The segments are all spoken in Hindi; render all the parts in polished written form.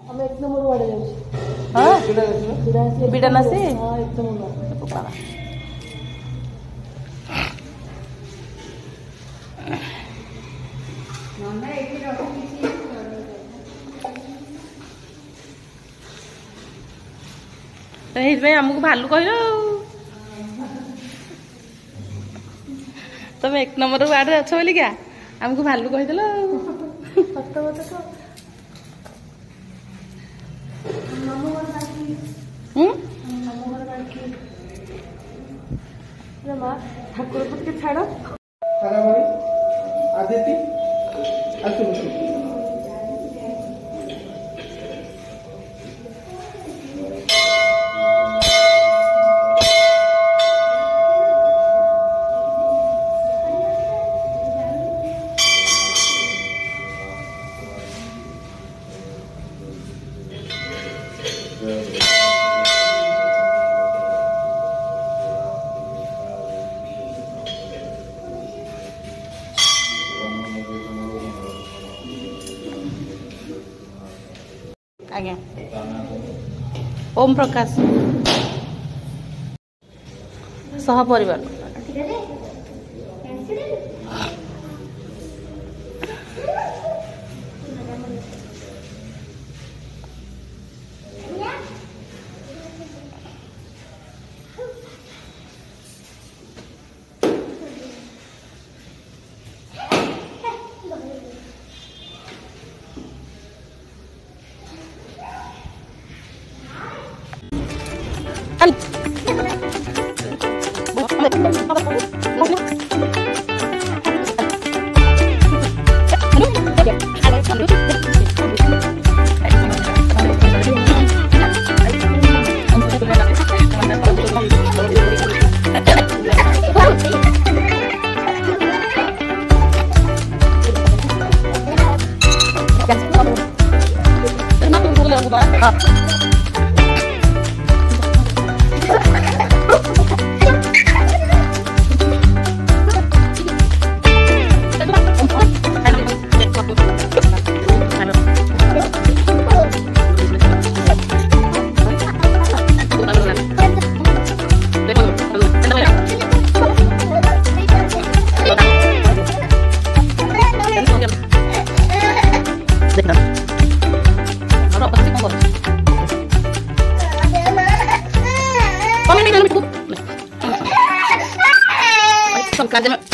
हम एक नंबर वाले जाऊ हां बिडासी बिडानासी हां एक नंबर पकाला नन्ना एठी रखी आमको भालू कह तुम एक नंबर वार्ड अच्छ बोल क्या आमको भालू कहीदेल ठाकुर पट के छाड़ आदिति आज्ञा ओम प्रकाश सह परिवार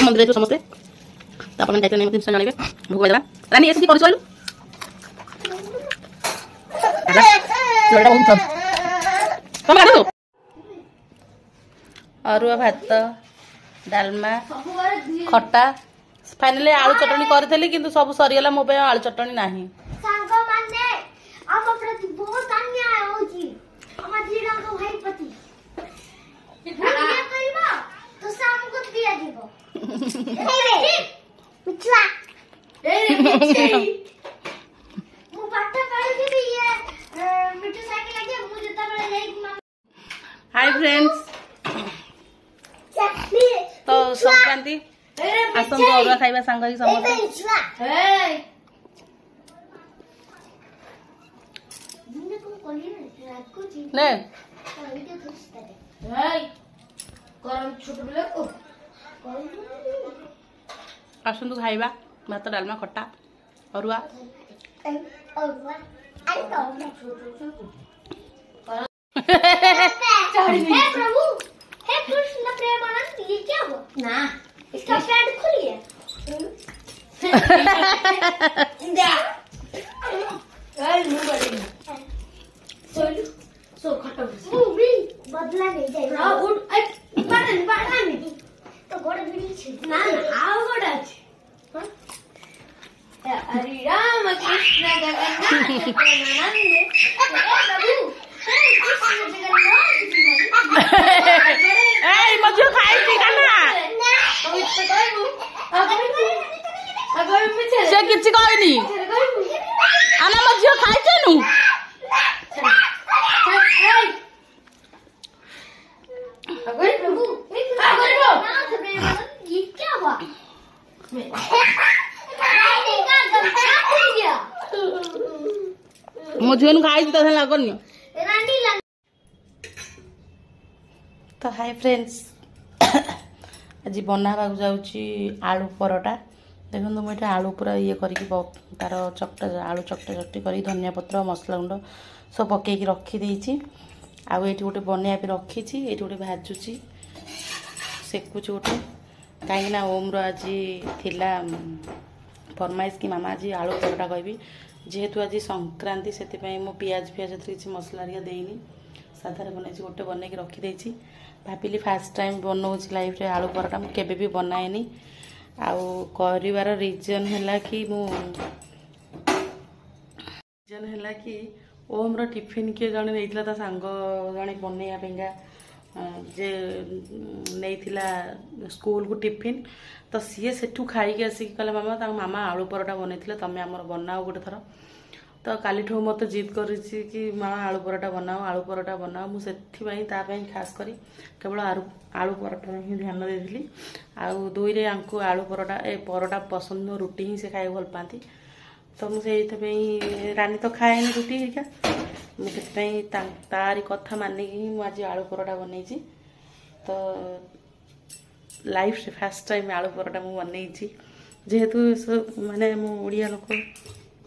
मंदिर समस्ते जाने भोग लगा रानी ऐसे कर अरुआ भात डालमा खट्टा फाइनली आलू चटनी करी किंतु सब सरीगला मो आलू चटनी नाही हाय फ्रेंड्स तो संक्रांति आसंत अरुआ खाइबा सांग ही समस्त ने आसंत खाइबा भात डालमा खट्टा अरुआ हे प्रभु हे कृष्ण प्रेमानंद ये क्या हुआ ना इसका पैंट खुली है सो खट्टा बदला नहीं जाएगा बाड़ा नहीं तो गोड़ा भी ना आओ गोड़ा हरे राम कृष्ण जगन्नाथ प्रेमानंद प्रभु मजो खाई से किसी कहनी आना मजो खाई क्या हुआ मो झील खाई तो लगनी तो हाय फ्रेंड्स आज बनावा जाऊँगी आलू परोटा देखो मुझे आलू पूरा ये करके तार चकटा आलू चकटा चकटी कर धनिया पत्र मसला गुंड सब पकईकि रखीदे आउ ये गोटे बनया रखी ये गोटे भाजुची सेकुची गोटे कहीं ओम आज थिला फरमाइश कि मामा आज आलू परोटा कहबी जेहेतु आज संक्रांति से मो पियाज फियाज किसी मसला देनी साधार बनई गोटे बनई रखीदे भाविली फास्ट टाइम बनाऊँ लाइफ रे आलू परोटा मुझे भी बनाएनी आउ कर रिजन है कि ओम रो टिफिन किए जड़े नहीं ता सांग जड़े बनैया जे नहीं स्कूल को टिफिन तो सी सेठू खाई आसिक कहला मामा मामा आलू परोटा बनई तुम आम बनाओ गोटे थर तो काली मत जिद कर मामा आलू परोटा बनाओ मुझे खास करी केवल आलू परोटा ही ध्यान देती आउ दुई रे आंकु आलू परोटा परोटा पसंद रुटी ही से खाई भल पाती तो मुझे रानी तो खाएनी रुटी हिका मुझे तारी कथा मानिक ही मुझे आलू परोटा बनई तो लाइफ से फास्ट टाइम आलू परोटा मुझे बनई जेहेतु माने ओडिया लोक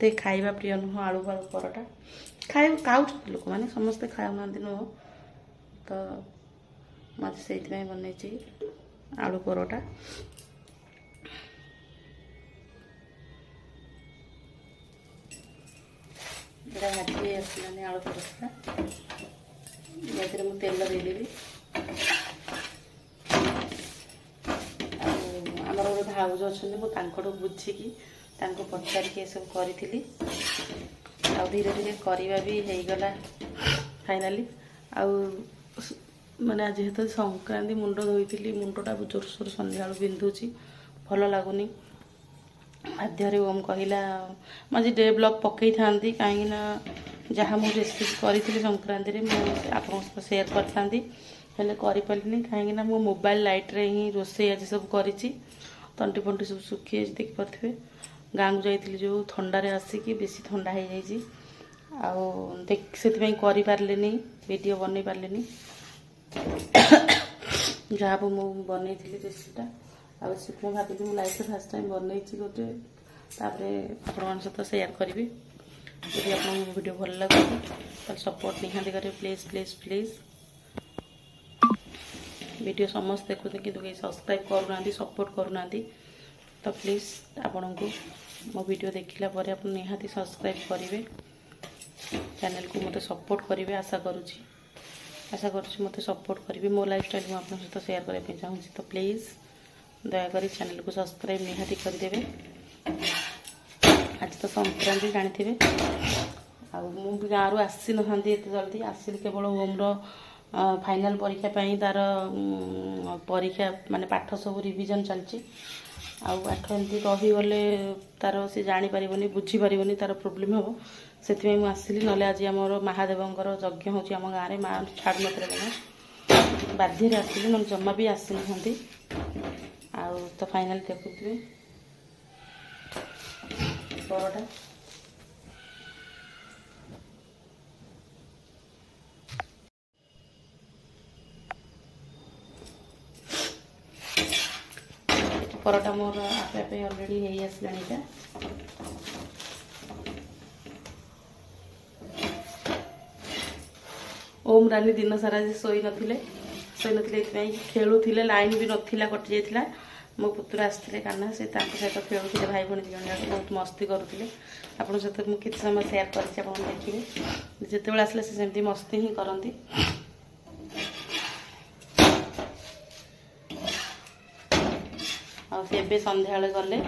ते खाइबा प्रिय नुह आलू परोटा खाऊ लोक मैंने समस्ते खाऊ ना नुह तो मत से बनई आलू परोटा भाजी आसलानी आलू परोटा ये मुझे तेल देदेवी आमर गोटे भाउज अच्छा मुझे बुझिकी पचारिक सब करी आ धीरे धीरे करवा भी होगला फाइनाली आउ माने जेहेतु संक्रांति मुंड धोई मुंडटा जोरसोर सन्ध्या बिंधुची भल लगुनि बाध्य ओम कहला मुझे डे ब्लॉग पकई था कहीं जहाँ मुझे रेसिपी करी संक्रांति में आप सेयार करें कहीं मो मोबाइल लाइट रे ही रोसे आज सब करी तंटी फंटी सब सुखी देखिपे गाँव को जाइली जो थंडारे आसिकी बेसी थंडा हो जाइए से पारे वीडियो बन पारे जहाँ मुझे बनई रेसिपीटा आ भाविली मुझे लाइफ फास्ट टाइम बनई गोटे आपण सहित सेयार करी यदि आप वीडियो भल लगे तो सपोर्ट निहाती करें प्लीज प्लीज प्लीज वीडियो समस्त देखते कि कहीं सब्सक्राइब करूना सपोर्ट करूना तो प्लीज आपण को मो वीडियो देखला पर आप निहाती सब्सक्राइब करेंगे चैनल को मत सपोर्ट करेंगे आशा करुँच मत सपोर्ट करेंगे मो लाइफस्टाइल मुझे आपन सहित सेयार करने चाहूँ तो प्लीज दयाकोरी चैनल को सब्सक्राइब निहाती करदे आज तो संक्रांति जानी मुझे गाँव रू आसी ना जल्दी आसिल केवल होम्र फाइनाल परीक्षा तार परीक्षा माने पाठ सब रिविजन चलती पाठ एमती रहीगले तार सी जापर बुझी पार तार प्रोब्लेम हम से आसली ना आज आम महादेवर यज्ञ हो गाँव में माँ छाड़ ना बाध्य आसली ना जमा भी आसी ना तो फाइनाल देखुए परोटा परोटा मोर आपे आपे ऑलरेडी है आसलानी ओम रानी दिन सारा शोई नथिले खेलुले लाइन भी नथिला कटि जाइथिला मो पुत्र आसते काना से सहित खेलुले भाई भौणी जन बहुत मस्ती करुले आपन सहित मुझे किसी समय सेयार कर देखिए जिते आसले से सेमती मस्ती ही करती आबे संध्या गले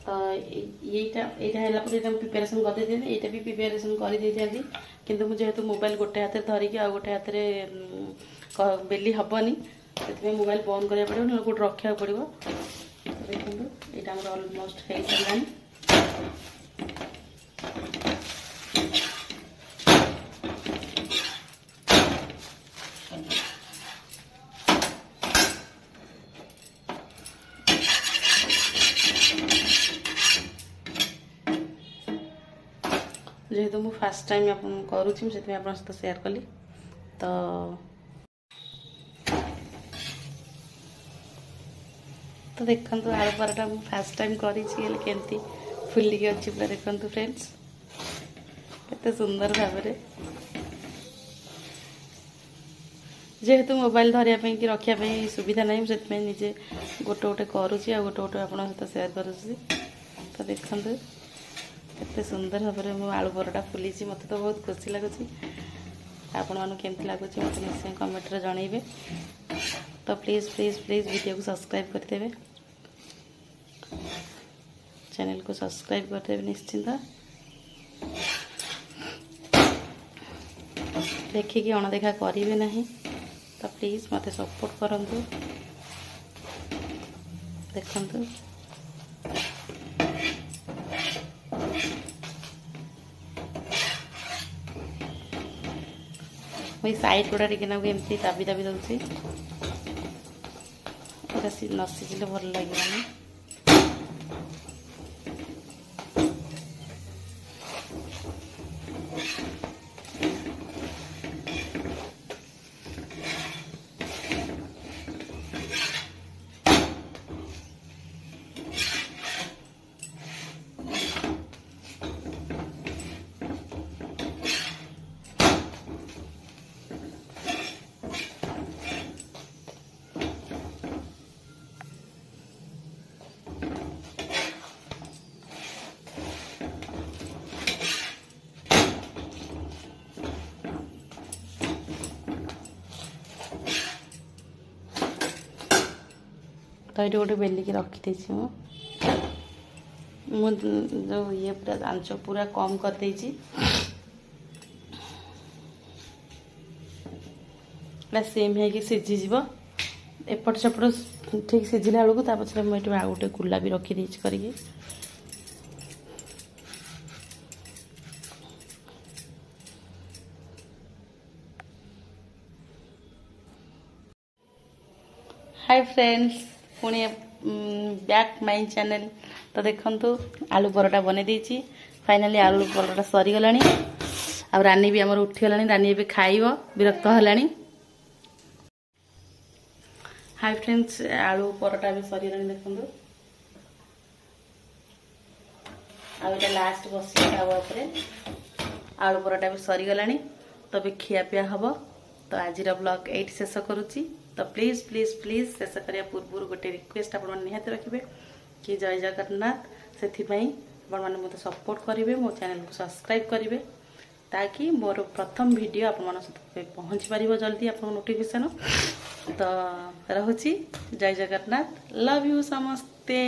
तो यहाँ प्रिपेरेसन कर यहाँ भी प्रिपेरेसन कर किंतु मुझे जेहेतु मोबाइल गोटे हाथ धरिकी आ गोटे हाथ बेली हेनी से मोबाइल बंद करा पड़ो ना गोटे रखा पड़ो देखो यहाँ अलमोस्ट हो सारे जेहेतु मु फास्ट टाइम अपन करूँ से आप सहित सेयार कली तो देखु आलू पराठा मु फास्ट टाइम करी फुलिकी अच्छी पूरा देखु फ्रेंड्स केते सुंदर भाव जेहेतु मोबाइल धरिया कि रखापी सुविधा नहीं से निजे गोटे गोटे करुँची आ गोटे गोटे आप सहित सेयार करुँची तो देखु केते सुंदर भाव में आलू पराठा फुली मत तो बहुत खुशी लगुच आपण मानू केमती लगुच मत निश्चय कमेंट रे जनइबे तो प्लीज प्लीज प्लीज वीडियो को सब्सक्राइब करदेवे चैनल को सब्सक्राइब करदेवे निश्चिंत देखिकी अणदेखा करेंगे नहीं तो प्लीज मत सपोर्ट करंतु देखंतु मुझे साइड गुड़ा टिके एमती दाबी दाबी दूसरी न सिझिले भल लगे तो ये गोटे बेलिकी रखी जो ये पूरा आंच पूरा कम कर सेम है सीझीज एपट सेपट ठीक सीझिला बेलू ता पछरे मुझे आ गोटे गुला भी रखी करके हाय फ्रेंड्स पुणी बैक माय चैनल तो देखंतु आलू परोटा बने देछि फाइनली आलू परोटा सरी गलानी आ रानी भी हमर उठी गलानी रानी भी खाइबो विरक्त हलानी हाय फ्रेंड्स आलू परोटा भी सरी गलानी देखंतु आ एटा लास्ट बसी खावा ऊपर आलू परोटा भी सरी गलानी तो भी खिया पिया हबो तो आज ब्लॉग एट शेष करुच्ची तो प्लीज प्लीज प्लीज शेष करने पूर्व गोटे रिक्वेस्ट आप निहाती रखिए कि जय जगन्नाथ से मत सपोर्ट करेंगे मो चैनल को सब्सक्राइब करेंगे ताकि मोर प्रथम वीडियो आप पहुँच पार जल्दी आप नोटिफिकेशन तो रहुची जय जगन्नाथ लव यू समस्ते।